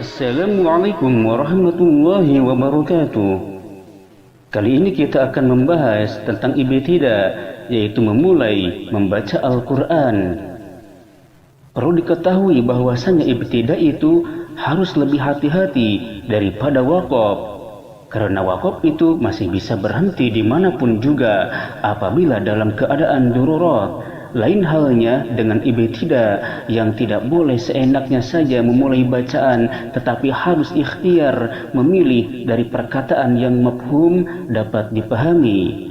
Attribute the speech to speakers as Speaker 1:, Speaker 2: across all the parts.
Speaker 1: Assalamualaikum warahmatullahi wabarakatuh. Kali ini kita akan membahas tentang ibtidah, yaitu memulai membaca Al-Quran. Perlu diketahui bahwasanya ibtidah itu harus lebih hati-hati daripada waqaf, karena waqaf itu masih bisa berhenti dimanapun juga apabila dalam keadaan darurat. Lain halnya dengan ibtidah yang tidak boleh seenaknya saja memulai bacaan, tetapi harus ikhtiar memilih dari perkataan yang mafhum dapat dipahami.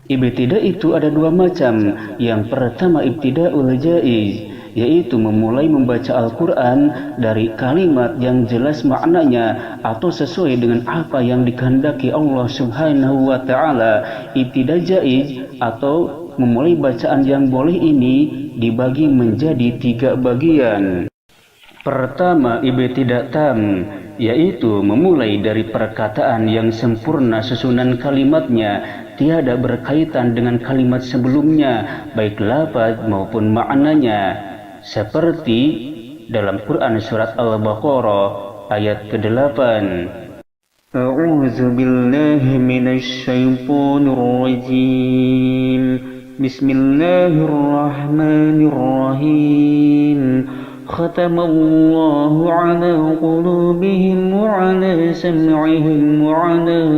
Speaker 1: Ibtidah itu ada dua macam. Yang pertama ibtida'ul jaiz, yaitu memulai membaca Al-Quran dari kalimat yang jelas maknanya atau sesuai dengan apa yang dikehendaki Allah Subhanahu wa Ta'ala. Ibtidah jaiz atau memulai bacaan yang boleh ini dibagi menjadi 3 bagian. Pertama, ibtidah tam, yaitu memulai dari perkataan yang sempurna susunan kalimatnya, tiada berkaitan dengan kalimat sebelumnya, baik lafaz maupun maknanya. Seperti dalam Quran surat Al-Baqarah ayat ke-8. A'udzu billahi minasy syaithanir rajim. Bismillahirrahmanirrahim. Khatamallahu ala qulubihim wa ala sam'ihim wa ala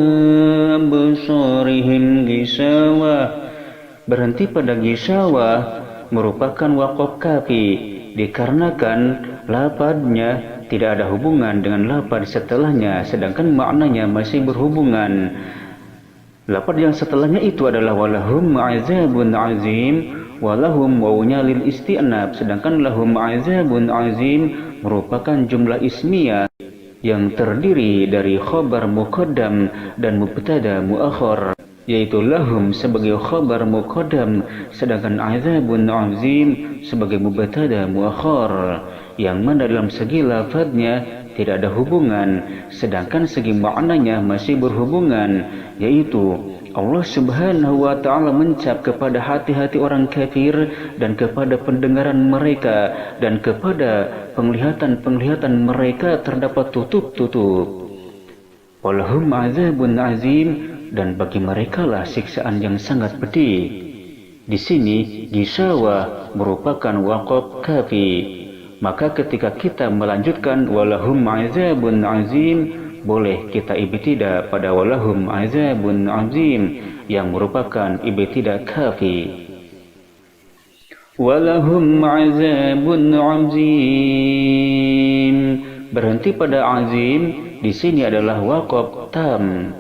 Speaker 1: absarihim gisawah. Berhenti pada gisawah merupakan waqaf kafi, dikarenakan lafadznya tidak ada hubungan dengan lafadz setelahnya, sedangkan maknanya masih berhubungan. Lafadz yang setelahnya itu adalah walahum azabun azim, walahum wawunya lil isti'nab, sedangkan lahum azabun azim merupakan jumlah ismiyah yang terdiri dari khabar muqaddam dan mubtada muakhar, yaitu lahum sebagai khabar muqaddam, sedangkan azabun azim sebagai mubtada muakhar, yang mana dalam segi lafadznya tidak ada hubungan, sedangkan segi maknanya masih berhubungan, yaitu Allah Subhanahu wa Ta'ala mencap kepada hati-hati orang kafir dan kepada pendengaran mereka dan kepada penglihatan mereka terdapat tutup-tutup. Walahum azabun azim, dan bagi mereka lah siksaan yang sangat pedih. Di sini gisawah merupakan waqaf kafi. Maka ketika kita melanjutkan walahum azabun azim, boleh kita ibtidah pada walahum azabun azim yang merupakan ibtidah kafi. Walahum azabun azim, berhenti pada azim di sini adalah waqaf tam,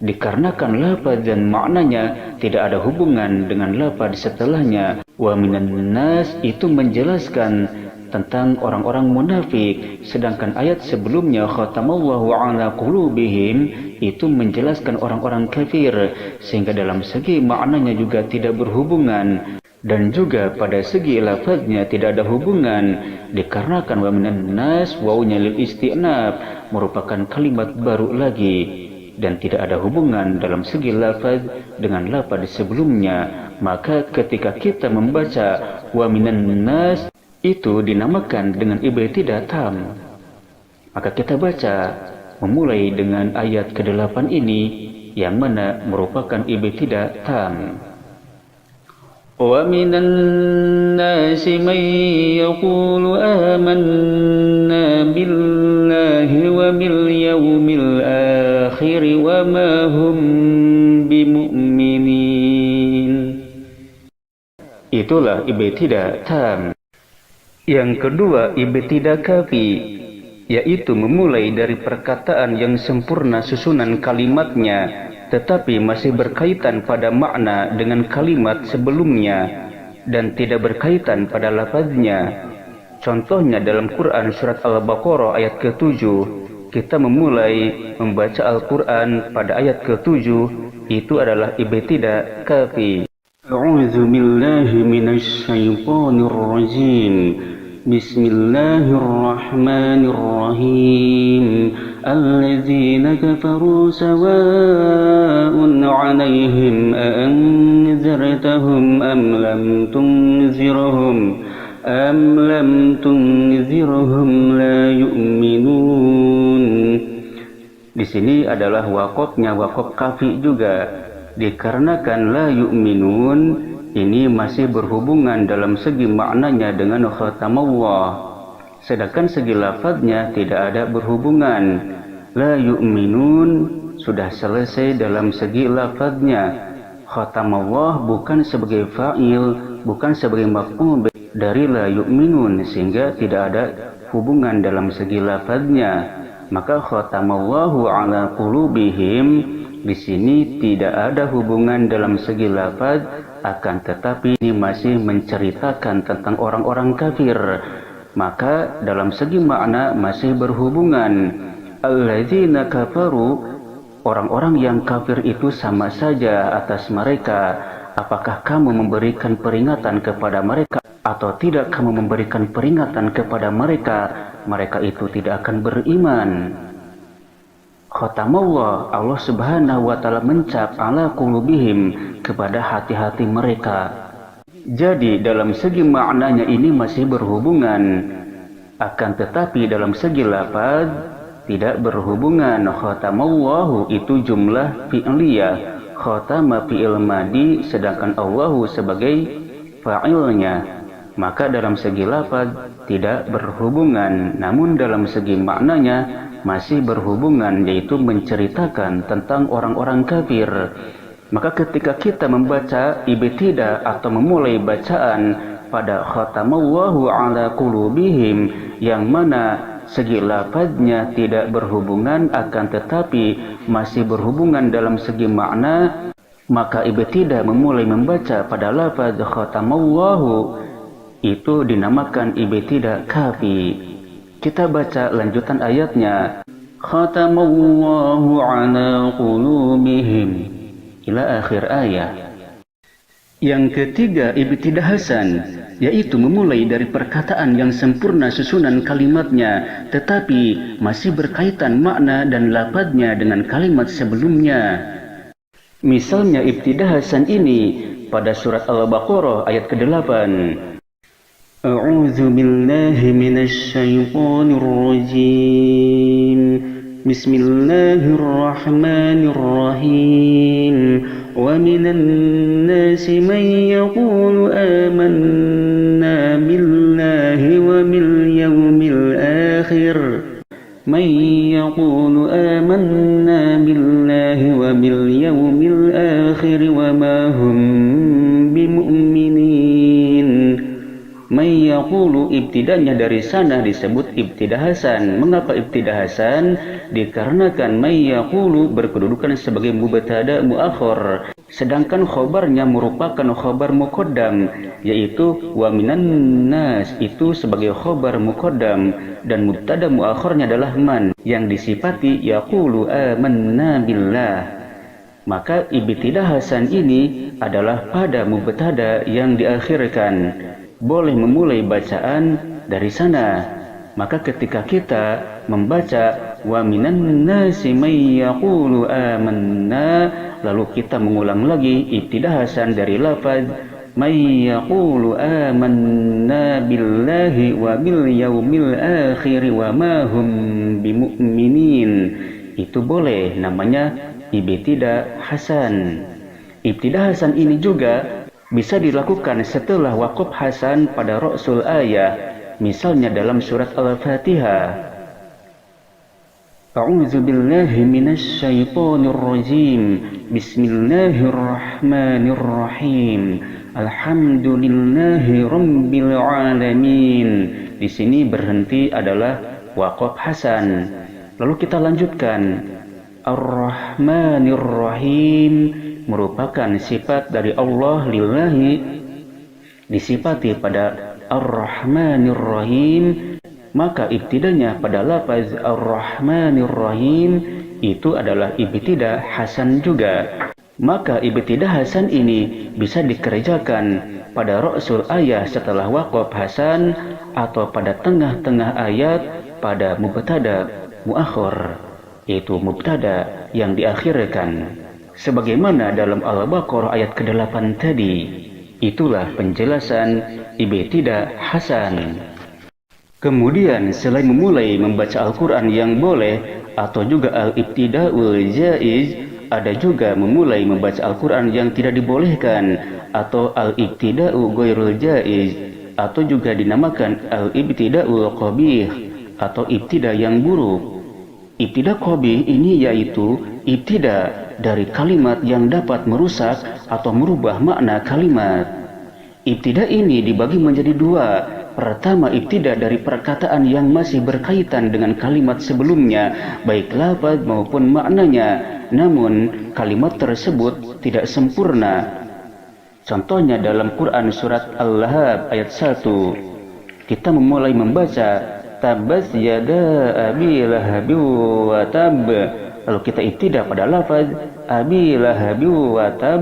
Speaker 1: dikarenakan lafaz dan maknanya tidak ada hubungan dengan lafaz setelahnya. Wa minan nas itu menjelaskan tentang orang-orang munafik, sedangkan ayat sebelumnya khatamallahu ala qulubihim itu menjelaskan orang-orang kafir, sehingga dalam segi maknanya juga tidak berhubungan, dan juga pada segi lafaznya tidak ada hubungan, dikarenakan wa minan nas wawunya lil isti'nab merupakan kalimat baru lagi dan tidak ada hubungan dalam segi lafaz dengan lafaz sebelumnya. Maka ketika kita membaca wa minan nas itu dinamakan dengan ibtidah tam. Maka kita baca memulai dengan ayat ke-8 ini, yang mana merupakan ibtidah tam. Wa minan nasi man yaqulu amanna billahi wa bil yawmil akhir wa ma hum bimu'minin. Itulah ibtidah tam. Yang kedua, ibtidah kafi, yaitu memulai dari perkataan yang sempurna susunan kalimatnya, tetapi masih berkaitan pada makna dengan kalimat sebelumnya dan tidak berkaitan pada lafaznya. Contohnya dalam Quran surat Al-Baqarah ayat ke-7, kita memulai membaca Al-Quran pada ayat ke-7, itu adalah ibtidah kafi. A'udzu billahi minasy syaithanir rajim. Bismillahirrahmanirrahim. Alladzina kafaru sawa'un 'alaihim a anzartahum am lam tunzirhum أم لم تنذرهم لا يؤمنون. Di sini adalah wakofnya wakof kafi juga, dikarenakan la yu'minun ini masih berhubungan dalam segi maknanya dengan khatamallah, sedangkan segi lafadznya tidak ada berhubungan. La yu'minun sudah selesai dalam segi lafadznya. Khatamallah bukan sebagai fa'il, bukan sebagai maf'ul dari la yu'minun, sehingga tidak ada hubungan dalam segi lafadznya. Maka khatamallahu ala qulubihim di sini tidak ada hubungan dalam segi lafaz, akan tetapi ini masih menceritakan tentang orang-orang kafir. Maka dalam segi makna masih berhubungan. Alladzina kafaru, orang-orang yang kafir itu sama saja atas mereka. Apakah kamu memberikan peringatan kepada mereka atau tidak kamu memberikan peringatan kepada mereka? Mereka itu tidak akan beriman. Khatamallah, Allah subhanahu wa ta'ala mencap ala qulubihim, kepada hati-hati mereka. Jadi dalam segi maknanya ini masih berhubungan, akan tetapi dalam segi lafaz tidak berhubungan. Khatamallahu itu jumlah fi'liyah, khatama fi'il madi, sedangkan Allahu sebagai fa'ilnya. Maka dalam segi lafaz tidak berhubungan, namun dalam segi maknanya masih berhubungan, yaitu menceritakan tentang orang-orang kafir. Maka ketika kita membaca ibtidah atau memulai bacaan pada khatamallahu ala qulubihim, yang mana segi lafaznya tidak berhubungan akan tetapi masih berhubungan dalam segi makna, maka ibtidah memulai membaca pada lafaz khatamallahu itu dinamakan ibtidah kafi. Kita baca lanjutan ayatnya, khatamallahu ala qulubihim ila akhir ayat. Yang ketiga ibtidah hasan, yaitu memulai dari perkataan yang sempurna susunan kalimatnya tetapi masih berkaitan makna dan lafadznya dengan kalimat sebelumnya. Misalnya ibtidah hasan ini pada surat Al-Baqarah ayat ke-8. A'udzu billahi minasy syaithanir rajim. Bismillahirrahmanirrahim. Wa minan nasi man yaqulu amanna billahi wa bil yawmil akhir. Man yaqulu amanna billahi wa bil yawmil akhir wa ma hum bimu'minin. May yaqulu, ibtidanya dari sana disebut ibtidah hasan. Mengapa ibtidah hasan? Dikarenakan may yaqulu berkedudukan sebagai mubtada muakhir, sedangkan khobarnya merupakan khobar muqaddam, yaitu wa minan nas itu sebagai khobar muqaddam, dan mubtada muakhirnya adalah man yang disifati yaqulu amanna billah. Maka ibtidah hasan ini adalah pada mubtada yang diakhirkan. Boleh memulai bacaan dari sana. Maka ketika kita membaca wa minan nasi may yaqulu amanna, lalu kita mengulang lagi ibtidah hasan dari lafaz may yaqulu amanna billahi wa bil yaumil akhir wa ma hum bimu'minin, itu boleh, namanya ibtidah hasan. Ibtidah hasan ini juga bisa dilakukan setelah waqaf hasan pada ra'sul ayah, misalnya dalam surat Al-Fatihah. A'udzu billahi minasy syaithanir rajim. Bismillahirrahmanirrahim. Alhamdulillahi rabbil alamin. Di sini berhenti adalah waqaf hasan. Lalu kita lanjutkan. Ar-Rahmanir Rahim merupakan sifat dari Allah lillahi, disifati pada Ar-Rahmanir Rahim, maka ibtidanya pada lafaz Ar-Rahmanir Rahim itu adalah ibtidah hasan juga. Maka ibtidah hasan ini bisa dikerjakan pada ra'sul ayat setelah waqaf hasan, atau pada tengah-tengah ayat pada mubtada muakhir, yaitu mubtada yang diakhirkan. Sebagaimana dalam Al-Baqarah ayat ke-8 tadi. Itulah penjelasan ibtidah hasan. Kemudian selain memulai membaca Al-Quran yang boleh atau juga al-ibtida'ul jaiz, ada juga memulai membaca Al-Quran yang tidak dibolehkan atau al-ibtida'u ghairul jaiz, atau juga dinamakan al-ibtida'ul qabih atau ibtidah yang buruk. Ibtidah qabih ini yaitu ibtidah dari kalimat yang dapat merusak atau merubah makna kalimat. Ibtidah ini dibagi menjadi dua. Pertama, ibtidah dari perkataan yang masih berkaitan dengan kalimat sebelumnya, baik lafaz maupun maknanya, namun kalimat tersebut tidak sempurna. Contohnya dalam Quran surat Al-Lahab ayat 1, kita memulai membaca tabbat yada abi lahab wa tab, lalu kita ibtidah pada lafaz abi lahab wa tab.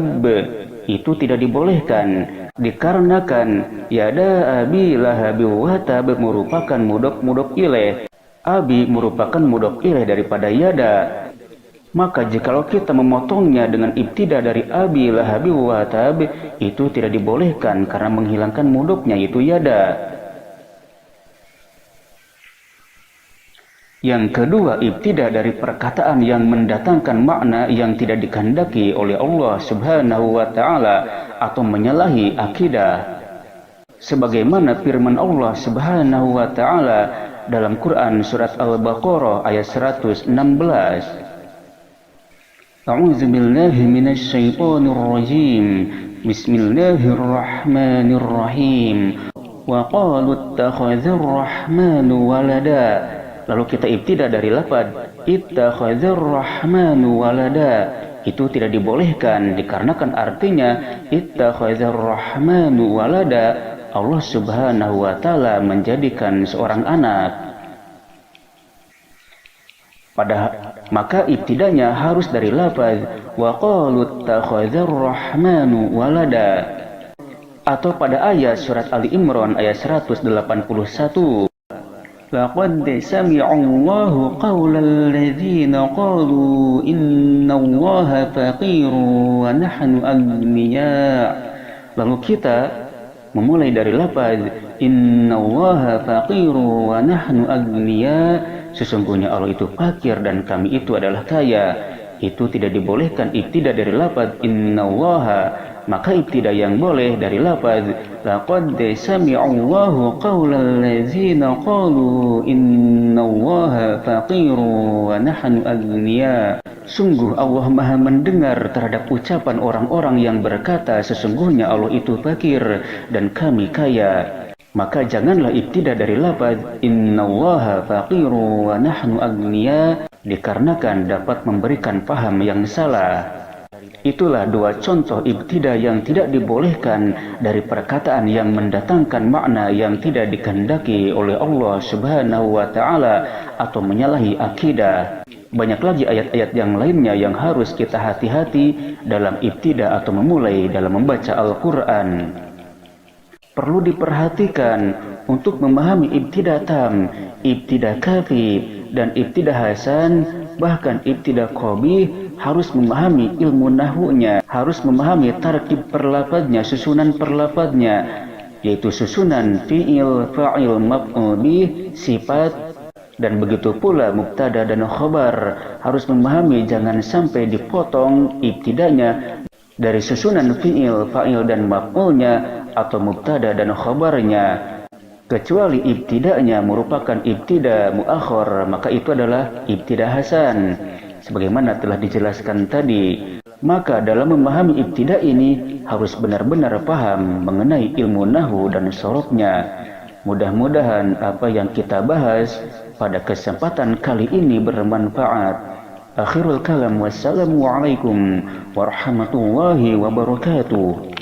Speaker 1: Itu tidak dibolehkan dikarenakan yada abi lahab wa tab merupakan mudhof ilaih. Abi merupakan mudhof ilaih daripada yada. Maka jikalau kita memotongnya dengan ibtidah dari abi lahab wa tab, itu tidak dibolehkan karena menghilangkan mudhofnya yaitu yada. Yang kedua, ibtidah dari perkataan yang mendatangkan makna yang tidak dikehendaki oleh Allah Subhanahu wa taala atau menyalahi akidah. Sebagaimana firman Allah Subhanahu wa taala dalam Quran surat Al-Baqarah ayat 116. A'udzu billahi minasy syaithanir rajim. Bismillahirrahmanirrahim. Wa qalu ittakhadzar rahmanu walada. Lalu kita ibtidah dari lafaz ittakhadzar rahmanu walada. Itu tidak dibolehkan dikarenakan artinya ittakhadzar rahmanu walada, Allah Subhanahu wa taala menjadikan seorang anak. Maka ibtidahnya harus dari lafaz wa qalu ittakhadzar rahmanu walada. Atau pada ayat surat Ali Imran ayat 181, laqad sami'a Allahu qaulal ladzina qalu innallaha faqirun wa nahnu aghniya. Lalu kita memulai dari lafaz innallaha faqirun wa nahnu aghniya, sesungguhnya Allah itu fakir dan kami itu adalah kaya. Itu tidak dibolehkan ibtidah dari lafaz innallaha. Maka ibtidah yang boleh dari lafaz laqad sami'a Allahu qaulal ladzina qalu innallaha faqirun wa nahnu aghniya. Sungguh Allah Maha mendengar terhadap ucapan orang-orang yang berkata sesungguhnya Allah itu fakir dan kami kaya. Maka janganlah ibtidah dari lafaz innallaha faqirun wa nahnu aghniya dikarenakan dapat memberikan paham yang salah. Itulah dua contoh ibtidah yang tidak dibolehkan dari perkataan yang mendatangkan makna yang tidak dikehendaki oleh Allah Subhanahu wa taala atau menyalahi akidah. Banyak lagi ayat-ayat yang lainnya yang harus kita hati-hati dalam ibtidah atau memulai dalam membaca Al-Quran. Perlu diperhatikan untuk memahami ibtidah tam, ibtidah kafi, dan ibtidah hasan, bahkan ibtidah qabih, harus memahami ilmu nahwunya, harus memahami tartib perlafadznya, susunan perlafadznya, yaitu susunan fi'il, fa'il, maf'ul bih, sifat, dan begitu pula mubtada dan khabar. Harus memahami jangan sampai dipotong ibtidahnya dari susunan fi'il, fa'il, dan maf'ulnya atau mubtada dan khabarnya. Kecuali ibtidahnya merupakan ibtidah muakhar, maka itu adalah ibtidah hasan. Sebagaimana telah dijelaskan tadi, maka dalam memahami ibtidah ini harus benar-benar paham mengenai ilmu nahwu dan sorofnya. Mudah-mudahan apa yang kita bahas pada kesempatan kali ini bermanfaat. Akhirul kalam, wassalamualaikum warahmatullahi wabarakatuh.